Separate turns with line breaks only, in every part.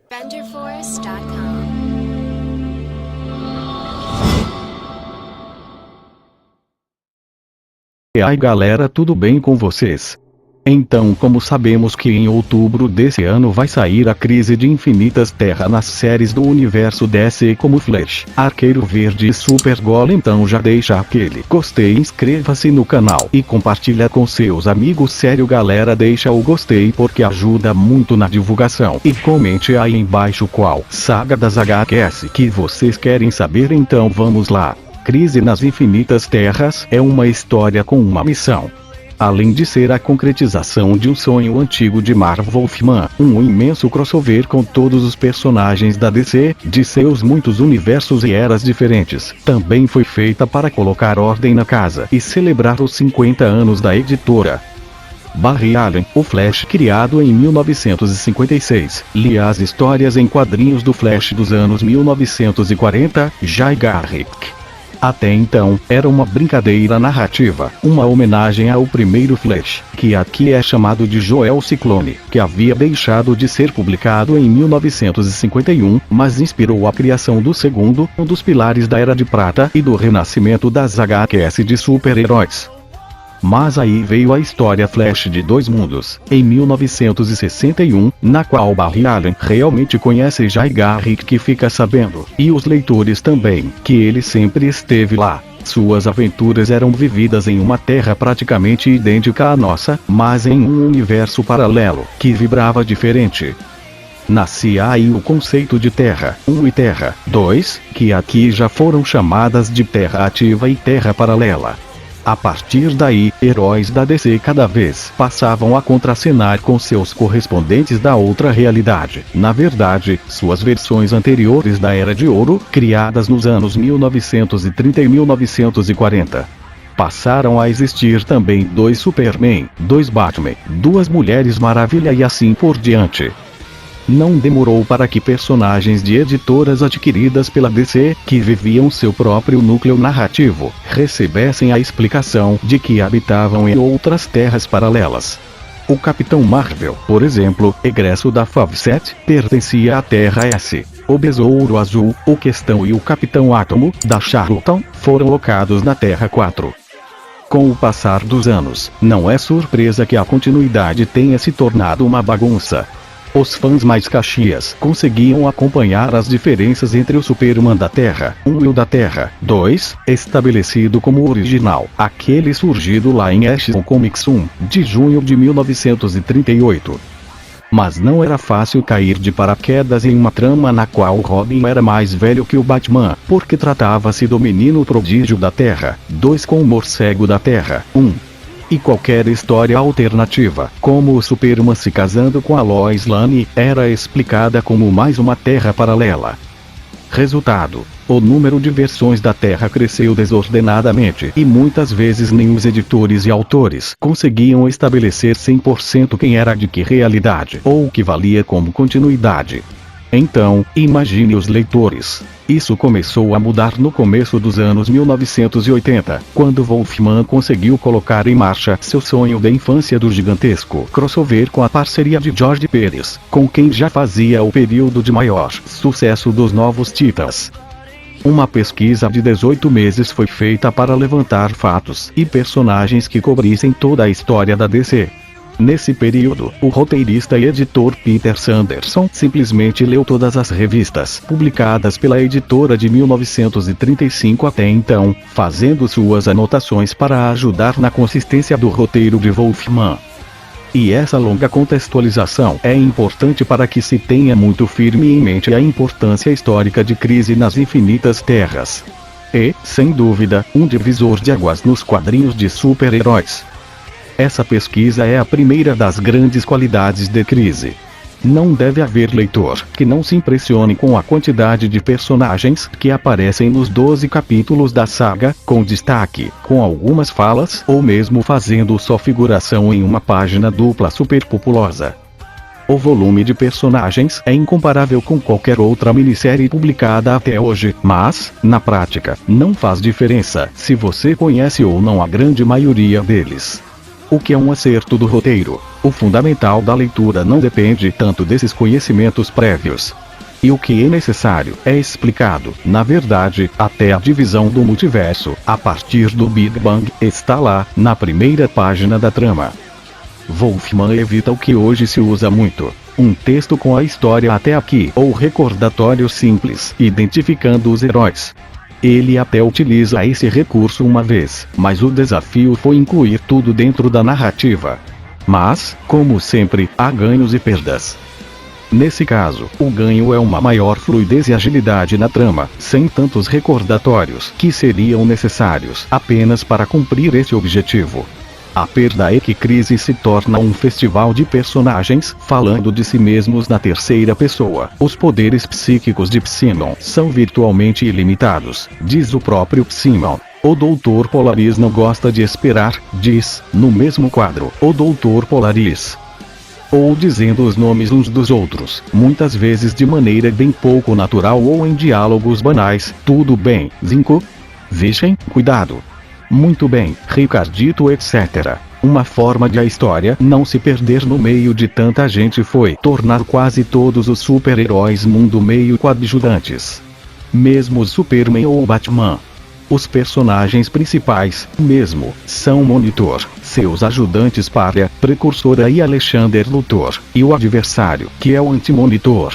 BenderForest.com.
E aí galera, tudo bem com vocês? Então, como sabemos que em outubro desse ano vai sair a Crise de Infinitas Terras nas séries do universo DC como Flash, Arqueiro Verde e Supergirl, então já deixa aquele gostei, inscreva-se no canal e compartilha com seus amigos. Sério galera, deixa o gostei porque ajuda muito na divulgação, e comente aí embaixo qual saga das HQs que vocês querem saber. Então vamos lá. Crise nas Infinitas Terras é uma história com uma missão. Além de ser a concretização de um sonho antigo de Marv Wolfman, um imenso crossover com todos os personagens da DC, de seus muitos universos e eras diferentes, também foi feita para colocar ordem na casa e celebrar os 50 anos da editora. Barry Allen, o Flash, criado em 1956, lia as histórias em quadrinhos do Flash dos anos 1940, Jay Garrick. Até então, era uma brincadeira narrativa, uma homenagem ao primeiro Flash, que aqui é chamado de Joel Ciclone, que havia deixado de ser publicado em 1951, mas inspirou a criação do segundo, um dos pilares da Era de Prata e do renascimento das HQs de super-heróis. Mas aí veio a história Flash de Dois Mundos, em 1961, na qual Barry Allen realmente conhece Jay Garrick, que fica sabendo, e os leitores também, que ele sempre esteve lá. Suas aventuras eram vividas em uma terra praticamente idêntica à nossa, mas em um universo paralelo, que vibrava diferente. Nascia aí o conceito de Terra 1 e Terra 2, que aqui já foram chamadas de Terra Ativa e Terra Paralela. A partir daí, heróis da DC cada vez passavam a contracenar com seus correspondentes da outra realidade, na verdade, suas versões anteriores da Era de Ouro, criadas nos anos 1930 e 1940. Passaram a existir também dois Superman, dois Batman, duas Mulheres Maravilha e assim por diante. Não demorou para que personagens de editoras adquiridas pela DC, que viviam seu próprio núcleo narrativo, recebessem a explicação de que habitavam em outras terras paralelas. O Capitão Marvel, por exemplo, egresso da Favset, pertencia à Terra S. O Besouro Azul, o Questão e o Capitão Átomo, da Charlton, foram locados na Terra 4. Com o passar dos anos, não é surpresa que a continuidade tenha se tornado uma bagunça. Os fãs mais caxias conseguiam acompanhar as diferenças entre o Superman da Terra 1 e o da Terra 2, estabelecido como original, aquele surgido lá em Action Comics 1, de junho de 1938. Mas não era fácil cair de paraquedas em uma trama na qual Robin era mais velho que o Batman, porque tratava-se do menino prodígio da Terra 2 com o morcego da Terra 1. E qualquer história alternativa, como o Superman se casando com a Lois Lane, era explicada como mais uma terra paralela. Resultado: o número de versões da Terra cresceu desordenadamente e muitas vezes nem os editores e autores conseguiam estabelecer 100% quem era de que realidade ou o que valia como continuidade. Então, imagine os leitores. Isso começou a mudar no começo dos anos 1980, quando Wolfman conseguiu colocar em marcha seu sonho da infância do gigantesco crossover com a parceria de George Pérez, com quem já fazia o período de maior sucesso dos Novos Titãs. Uma pesquisa de 18 meses foi feita para levantar fatos e personagens que cobrissem toda a história da DC. Nesse período, o roteirista e editor Peter Sanderson simplesmente leu todas as revistas publicadas pela editora de 1935 até então, fazendo suas anotações para ajudar na consistência do roteiro de Wolfman. E essa longa contextualização é importante para que se tenha muito firme em mente a importância histórica de Crise nas Infinitas Terras. E, sem dúvida, um divisor de águas nos quadrinhos de super-heróis. Essa pesquisa é a primeira das grandes qualidades de Crise. Não deve haver leitor que não se impressione com a quantidade de personagens que aparecem nos 12 capítulos da saga, com destaque, com algumas falas ou mesmo fazendo só figuração em uma página dupla superpopulosa. O volume de personagens é incomparável com qualquer outra minissérie publicada até hoje, mas, na prática, não faz diferença se você conhece ou não a grande maioria deles. O que é um acerto do roteiro? O fundamental da leitura não depende tanto desses conhecimentos prévios. E o que é necessário é explicado. Na verdade, até a divisão do multiverso, a partir do Big Bang, está lá, na primeira página da trama. Wolfman evita o que hoje se usa muito. Um texto com a história até aqui, ou recordatório simples, identificando os heróis. Ele até utiliza esse recurso uma vez, mas o desafio foi incluir tudo dentro da narrativa. Mas, como sempre, há ganhos e perdas. Nesse caso, o ganho é uma maior fluidez e agilidade na trama, sem tantos recordatórios que seriam necessários apenas para cumprir esse objetivo. A perda é que Crise se torna um festival de personagens falando de si mesmos na terceira pessoa. Os poderes psíquicos de Psimon são virtualmente ilimitados, diz o próprio Psimon. O Dr. Polaris não gosta de esperar, diz, no mesmo quadro, o Dr. Polaris. Ou dizendo os nomes uns dos outros, muitas vezes de maneira bem pouco natural ou em diálogos banais. Tudo bem, Zinco? Vichem, cuidado. Muito bem, Ricardito, etc. Uma forma de a história não se perder no meio de tanta gente foi tornar quase todos os super-heróis mundo meio coadjuvantes. Mesmo Superman ou Batman. Os personagens principais, mesmo, são Monitor, seus ajudantes Pária, Precursora e Alexander Luthor, e o adversário, que é o Anti-Monitor.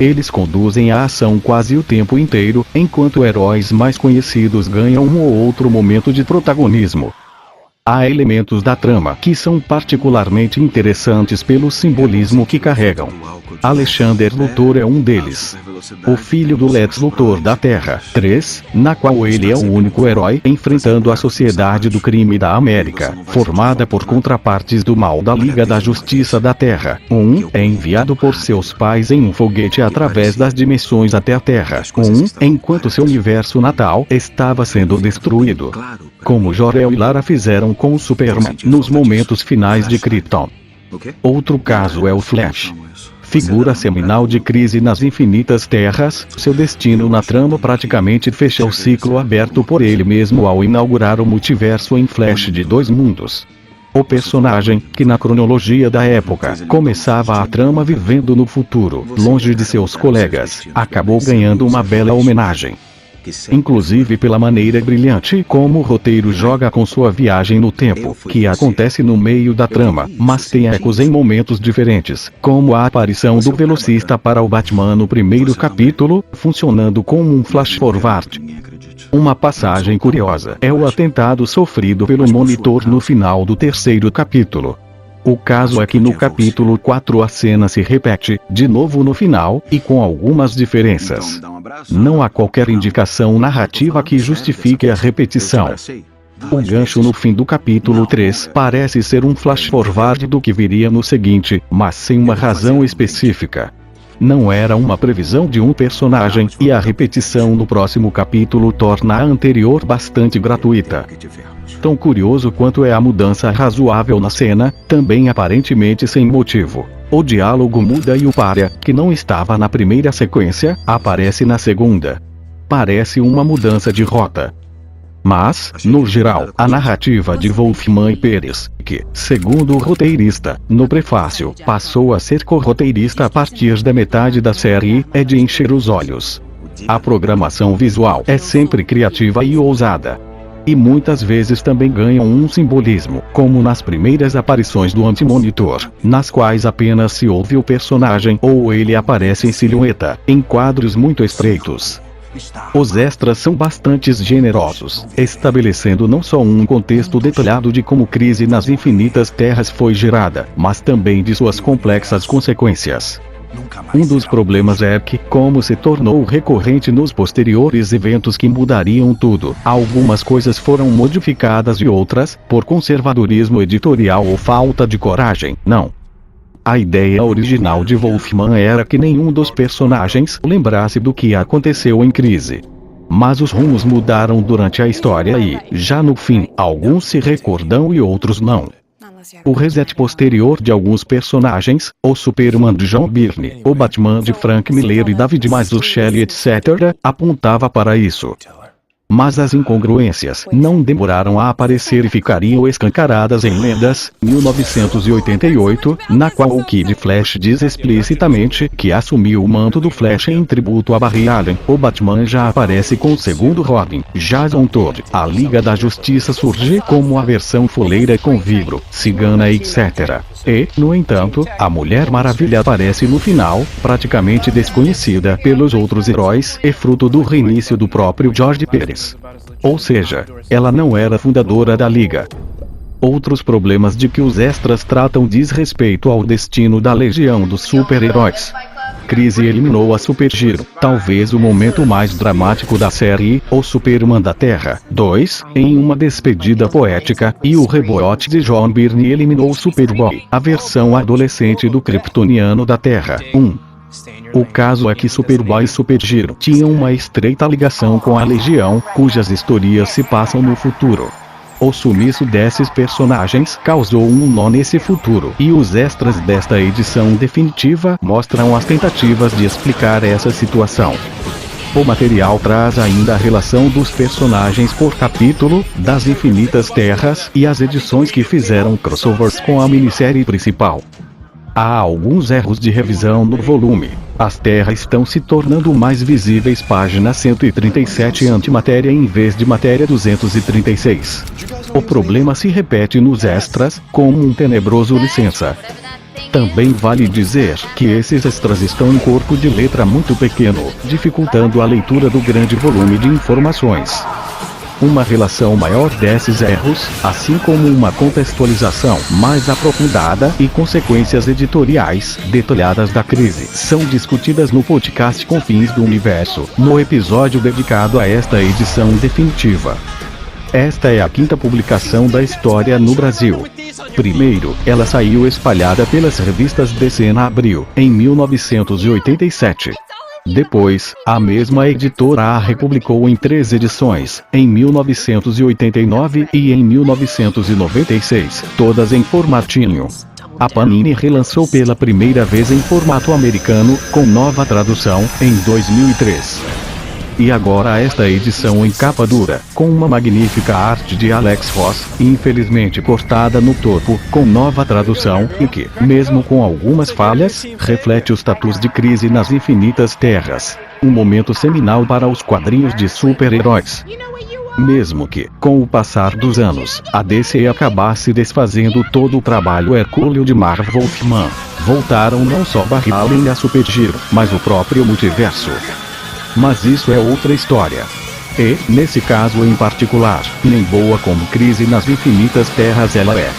Eles conduzem a ação quase o tempo inteiro, enquanto heróis mais conhecidos ganham um ou outro momento de protagonismo. Há elementos da trama que são particularmente interessantes pelo simbolismo que carregam. Alexander Luthor é um deles. O filho do Lex Luthor da Terra 3, na qual ele é o único herói enfrentando a Sociedade do Crime da América, formada por contrapartes do mal da Liga da Justiça da Terra. É enviado por seus pais em um foguete através das dimensões até a Terra. Enquanto seu universo natal estava sendo destruído. Como Jor-El e Lara fizeram com o Superman nos momentos finais de Krypton. Outro caso é o Flash. Figura seminal de Crise nas Infinitas Terras, seu destino na trama praticamente fecha o ciclo aberto por ele mesmo ao inaugurar o multiverso em Flash de Dois Mundos. O personagem, que na cronologia da época começava a trama vivendo no futuro, longe de seus colegas, acabou ganhando uma bela homenagem. Inclusive pela maneira brilhante como o roteiro joga com sua viagem no tempo, que acontece no meio da trama, mas tem ecos em momentos diferentes, como a aparição do velocista para o Batman no primeiro capítulo, funcionando como um flash forward. Uma passagem curiosa é o atentado sofrido pelo Monitor no final do terceiro capítulo. O caso é que no capítulo 4 a cena se repete, de novo no final, e com algumas diferenças. Não há qualquer indicação narrativa que justifique a repetição. O gancho no fim do capítulo 3 parece ser um flash forward do que viria no seguinte, mas sem uma razão específica. Não era uma previsão de um personagem, e a repetição no próximo capítulo torna a anterior bastante gratuita. Tão curioso quanto é a mudança razoável na cena, também aparentemente sem motivo. O diálogo muda e o Pária, que não estava na primeira sequência, aparece na segunda. Parece uma mudança de rota. Mas, no geral, a narrativa de Wolfman e Pérez, que, segundo o roteirista, no prefácio, passou a ser co-roteirista a partir da metade da série, é de encher os olhos. A programação visual é sempre criativa e ousada. E muitas vezes também ganham um simbolismo, como nas primeiras aparições do Anti-Monitor, nas quais apenas se ouve o personagem ou ele aparece em silhueta, em quadros muito estreitos. Os extras são bastante generosos, estabelecendo não só um contexto detalhado de como Crise nas Infinitas Terras foi gerada, mas também de suas complexas consequências. Um dos problemas é que, como se tornou recorrente nos posteriores eventos que mudariam tudo, algumas coisas foram modificadas e outras, por conservadorismo editorial ou falta de coragem, não. A ideia original de Wolfman era que nenhum dos personagens lembrasse do que aconteceu em Crise. Mas os rumos mudaram durante a história e, já no fim, alguns se recordam e outros não. O reset posterior de alguns personagens, o Superman de John Byrne, o Batman de Frank Miller e David Mazzucchelli etc., apontava para isso. Mas as incongruências não demoraram a aparecer e ficariam escancaradas em Lendas, 1988, na qual o Kid Flash diz explicitamente que assumiu o manto do Flash em tributo a Barry Allen. O Batman já aparece com o segundo Robin, Jason Todd. A Liga da Justiça surge como a versão fuleira com Vigro, Cigana etc. E, no entanto, a Mulher Maravilha aparece no final, praticamente desconhecida pelos outros heróis e fruto do reinício do próprio George Pérez. Ou seja, ela não era fundadora da Liga. Outros problemas de que os extras tratam diz respeito ao destino da Legião dos Super-Heróis. Crise eliminou a Supergirl, talvez o momento mais dramático da série, o Superman da Terra 2, em uma despedida poética, e o reboot de John Byrne eliminou Superboy, a versão adolescente do Kryptoniano da Terra 1. O caso é que Superboy e Supergirl tinham uma estreita ligação com a Legião, cujas histórias se passam no futuro. O sumiço desses personagens causou um nó nesse futuro, e os extras desta edição definitiva mostram as tentativas de explicar essa situação. O material traz ainda a relação dos personagens por capítulo, das Infinitas Terras e as edições que fizeram crossovers com a minissérie principal. Há alguns erros de revisão no volume. As terras estão se tornando mais visíveis. Página 137, antimatéria em vez de matéria 236. O problema se repete nos extras, como um tenebroso licença. Também vale dizer que esses extras estão em corpo de letra muito pequeno, dificultando a leitura do grande volume de informações. Uma relação maior desses erros, assim como uma contextualização mais aprofundada e consequências editoriais detalhadas da crise, são discutidas no podcast Confins do Universo, no episódio dedicado a esta edição definitiva. Esta é a quinta publicação da história no Brasil. Primeiro, ela saiu espalhada pelas revistas DC na Abril, em 1987. Depois, a mesma editora a republicou em 3 edições, em 1989 e em 1996, todas em formatinho. A Panini relançou pela primeira vez em formato americano, com nova tradução, em 2003. E agora esta edição em capa dura, com uma magnífica arte de Alex Ross, infelizmente cortada no topo, com nova tradução, e que, mesmo com algumas falhas, reflete o status de crise nas infinitas terras. Um momento seminal para os quadrinhos de super-heróis. Mesmo que, com o passar dos anos, a DC acabasse desfazendo todo o trabalho hercúleo de Marv Wolfman, voltaram não só Barry Allen e a Supergirl, mas o próprio multiverso. Mas isso é outra história. E, nesse caso em particular, nem boa como Crise nas Infinitas Terras ela é.